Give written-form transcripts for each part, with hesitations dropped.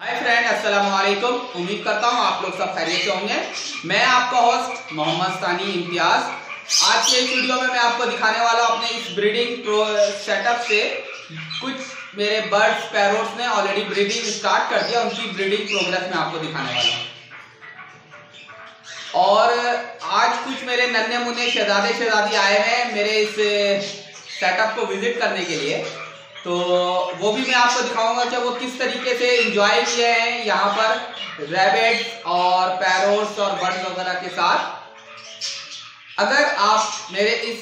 Hi friend, अस्सलाम वालेकुम। उम्मीद करता हूँ आप लोग सब खैरियत से होंगे। मैं आपका होस्ट मोहम्मद सानी इम्तियाज। आज के इस वीडियो में मैं आपको दिखाने वाला हूँ अपने इस ब्रीडिंग सेटअप से कुछ मेरे बर्ड्स पैरोट्स ने ऑलरेडी ब्रीडिंग स्टार्ट कर दिया, उनकी ब्रीडिंग प्रोग्रेस मैं आपको दिखाने वाला हूँ। और आज कुछ मेरे नन्हे मुन्ने शहजादे शहजादी आए हैं मेरे इस सेटअप को विजिट करने के लिए, तो वो भी मैं आपको दिखाऊंगा कि वो किस तरीके से एंजॉय किए हैं यहाँ पर रैबिट्स और पैरोट्स और बर्ड्स वगैरह के साथ। अगर आप मेरे इस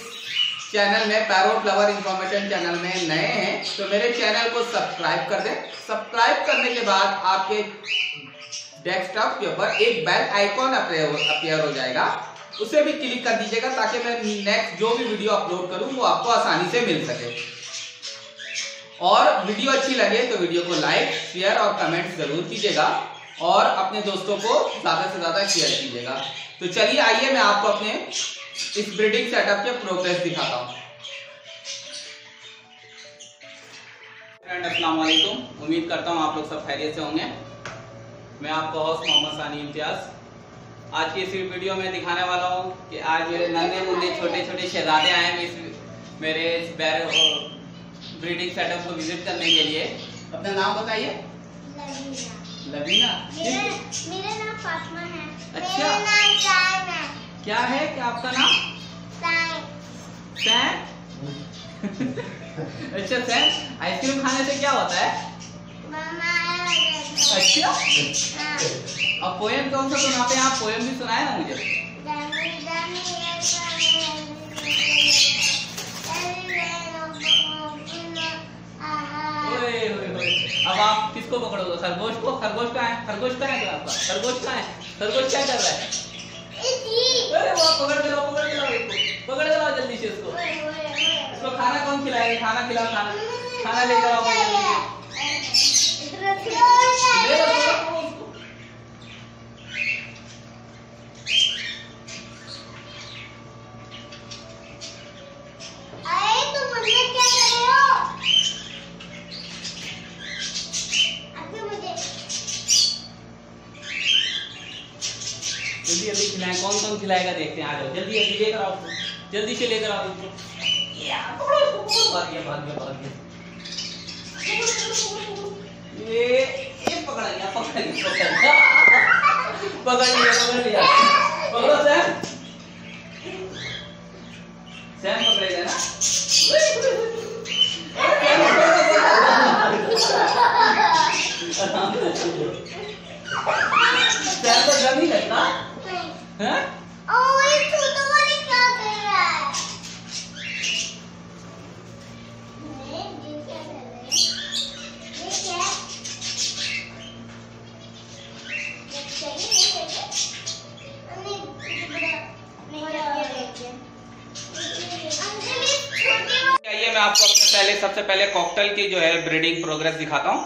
चैनल में पैरोट लवर इंफॉर्मेशन चैनल में नए हैं तो मेरे चैनल को सब्सक्राइब कर दें। सब्सक्राइब करने के बाद आपके डेस्कटॉप के ऊपर एक बेल आइकॉन अपीयर हो जाएगा, उसे भी क्लिक कर दीजिएगा ताकि मैं नेक्स्ट जो भी वीडियो अपलोड करूँ वो आपको आसानी से मिल सके। और वीडियो अच्छी लगे तो वीडियो को लाइक, शेयर और कमेंट जरूर कीजिएगा और अपने दोस्तों को ज्यादा से ज्यादा शेयर कीजिएगा। तो चलिए आइए मैं आपको अपने इस ब्रीडिंग सेटअप के प्रोग्रेस दिखाता हूँ। फ्रेंड अस्सलाम वालेकुम, उम्मीद करता हूँ आप लोग सब खैरियत से होंगे। मैं आपका होस्ट मोहम्मद सानी इम्तियाज। आज की इस वीडियो में दिखाने वाला हूँ कि आज मेरे नन्हे मुन्ने छोटे छोटे शहजादे आए हैं मेरे इस ब्रीडिंग सेटअप को विजिट करने के लिए। अपना नाम बताइए। लवीना। मेरा नाम फातिमा है। अच्छा, मेरा नाम सैम है। क्या है क्या आपका नाम? सैम। अच्छा सैम, आइसक्रीम खाने से क्या होता है? अच्छा, अब पोएम कौन सा सुनाते हैं आप? पोएम भी सुनाए ना मुझे। अब आप किसको पकड़ोगे? खरगोश को? खरगोश कहाँ है? खरगोश कहाँ है आपका? खरगोश कहाँ है? खरगोश क्या कर रहा है? अरे वो पकड़ के लाओ, पकड़ के लाओ इसको, पकड़ के लाओ जल्दी से इसको। इसको खाना कौन खिलाएगा? खाना खिलाओ, खाना खाना लेकर आओ जल्दी। जल्दी जल्दी खिलाएं, कौन कौन खिलाएगा देखते हैं। आ जाओ जल्दी जल्दी लेकर आओ, जल्दी से लेकर आओ इसको। भाग गया भाग गया भाग गया। ये पकड़ लिया पकड़ लिया पकड़ लिया पकड़ लिया। पकड़ो सैम, सैम पकड़ेगा ना। सैम तो डर नहीं लगता है? मैं आपको अपने सबसे पहले कॉकटेल की जो है ब्रीडिंग प्रोग्रेस दिखाता हूँ।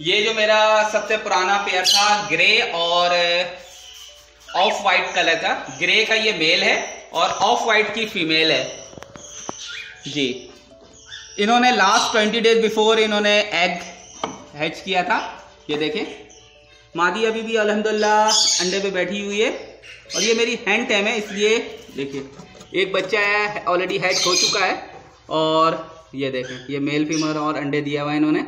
ये जो मेरा सबसे पुराना पेयर था ग्रे और ऑफ वाइट कलर का, ग्रे का ये मेल है और ऑफ वाइट की फीमेल है जी। इन्होंने लास्ट 20 डेज बिफोर इन्होंने एग हैच किया था। ये देखें, मादी अभी भी अल्हम्दुलिल्लाह अंडे पे बैठी हुई है और ये मेरी हैंड टाइम है, इसलिए देखिए एक बच्चा है ऑलरेडी हैच हो चुका है और ये देखें ये मेल फीमेल और अंडे दिया हुआ है इन्होंने।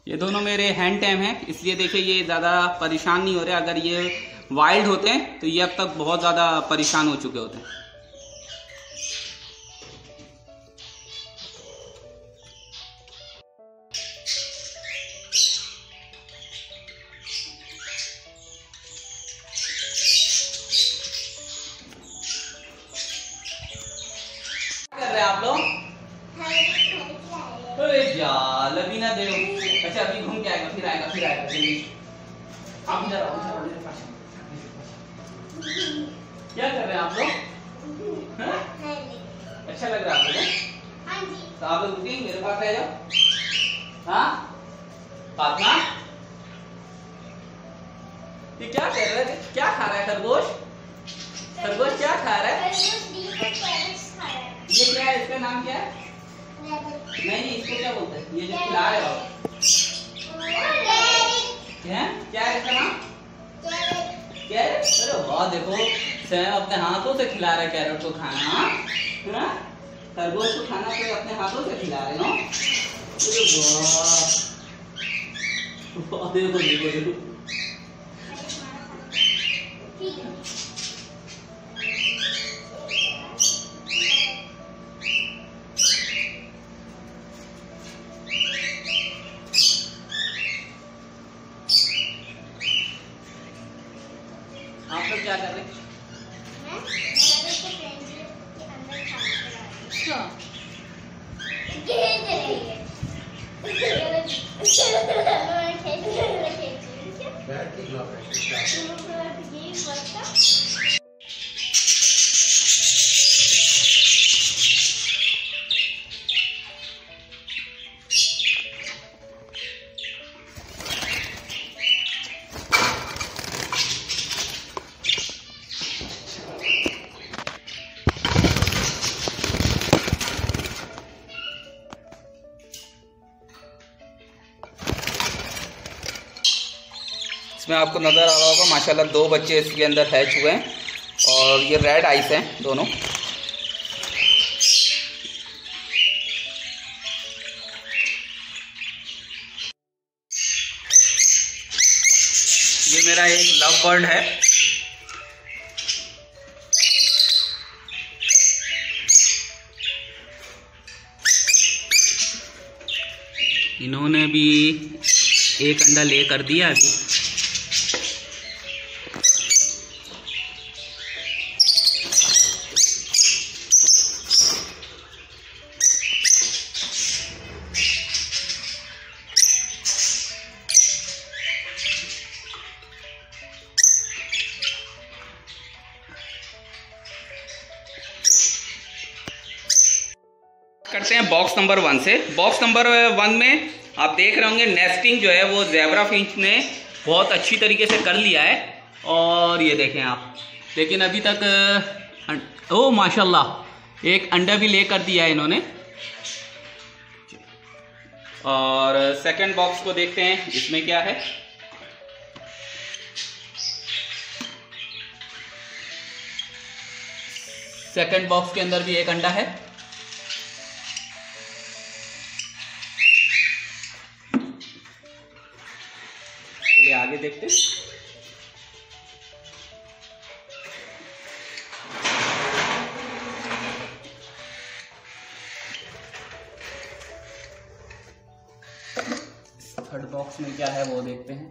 ये दोनों मेरे हैंड टैम हैं, इसलिए देखिए ये ज़्यादा परेशान नहीं हो रहे। अगर ये वाइल्ड होते हैं तो ये अब तक बहुत ज़्यादा परेशान हो चुके होते हैं। क्या कर रहे हैं आप लोग? अरे यार लवीना दे। अच्छा अभी घूम के आएगा, फिर आएगा फिर आएगा। आप इधर आओ, इधर आओ, इधर पास। क्या कर रहे हैं आप लोग? अच्छा लग रहा है आपको? तो आप लोग रुकेंगे, मेरे पास रह जाओ। हाँ फातिमा, ये क्या कर रहा है? क्या खा रहा है खरगोश? खरगोश क्या खा रहा है? ये क्या है, इसका नाम क्या है? नहीं, इसको क्या बोलते हैं? ये जो खिला रहे हो क्या है इसका नाम? कैरेट। अरे वाह, देखो सैम अपने हाथों से खिला रहे कैरेट को खाना। खरगोश को खाना तो अपने हाथों से खिला रहे हो। वाह देखो देखो। आप लोग क्या कर रहे हैं? इसमें आपको नज़र आ रहा होगा माशाल्लाह 2 बच्चे इसके अंदर हैच हुए हैं और ये रेड आइस हैं दोनों। ये मेरा एक लव बर्ड है। इन्होंने भी एक अंडा ले कर दिया अभी। करते हैं बॉक्स नंबर 1 से। बॉक्स नंबर 1 में आप देख रहे होंगे नेस्टिंग जो है वो ज़ेब्रा फिंच ने बहुत अच्छी तरीके से कर लिया है। और ये देखें आप, लेकिन अभी तक ओ माशाल्लाह एक अंडा भी ले कर दिया है इन्होंने। और सेकंड बॉक्स को देखते हैं इसमें क्या है। सेकंड बॉक्स के अंदर भी एक अंडा है। चलिए आगे देखते हैं। थर्ड बॉक्स में क्या है वो देखते हैं।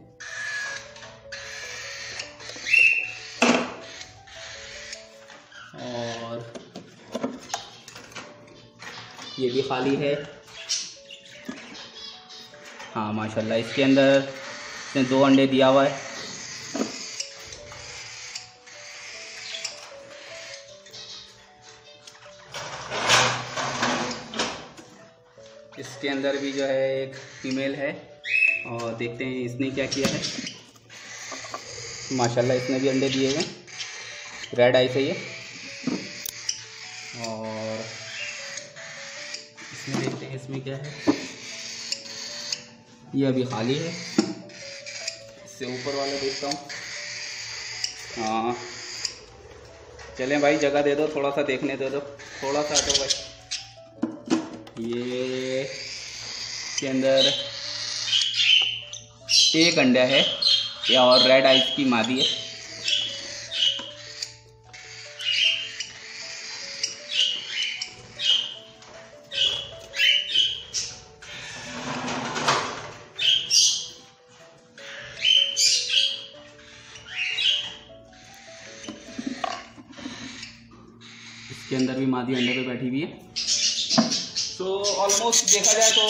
और ये भी खाली है। हाँ माशाल्लाह इसके अंदर इसने 2 अंडे दिया हुआ है। इसके अंदर भी जो है एक फीमेल है और देखते हैं इसने क्या किया है। माशाल्लाह इसने भी अंडे दिए हैं। रेड आई से ये। और इसमें देखते हैं इसमें क्या है। ये अभी खाली है। इससे ऊपर वाला देखता हूँ। हाँ चलें भाई, जगह दे दो, थोड़ा सा देखने दे दो, थोड़ा सा हटो भाई। ये के अंदर एक अंडा है और रेड आइस की मादी है। इसके अंदर भी मादी अंडे पे बैठी हुई है। तो ऑलमोस्ट देखा जाए तो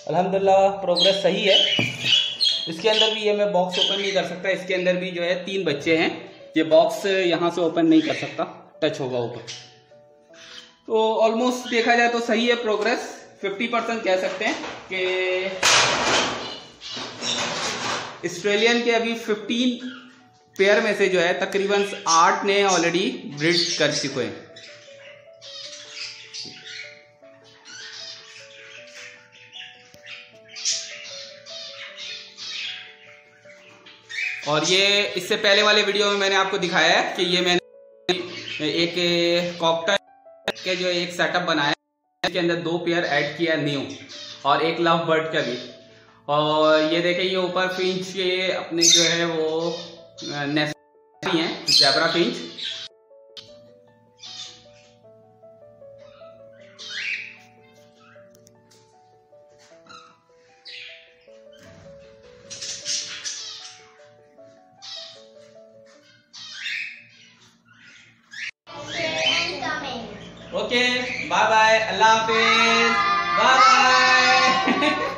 अल्हम्दुलिल्लाह प्रोग्रेस सही है। इसके अंदर भी ये मैं बॉक्स ओपन नहीं कर सकता। इसके अंदर भी जो है 3 बच्चे हैं। ये बॉक्स यहाँ से ओपन नहीं कर सकता, टच होगा ऊपर। तो ऑलमोस्ट देखा जाए तो सही है प्रोग्रेस, 50% कह सकते हैं कि ऑस्ट्रेलियन के अभी 15 पेयर में से जो है तकरीबन 8 ने ऑलरेडी ब्रीड कर चुके हैं। और ये इससे पहले वाले वीडियो में मैंने आपको दिखाया है कि ये मैंने एक कॉकटेल के जो एक सेटअप बनाया है, इसके अंदर 2 पेयर ऐड किया न्यू और एक लव बर्ड का भी। और ये देखें ये ऊपर फिंच के अपने जो है वो नेस्ट हैं, zebra finch. Okay bye bye, अल्लाह हाफिज, बाय बाय।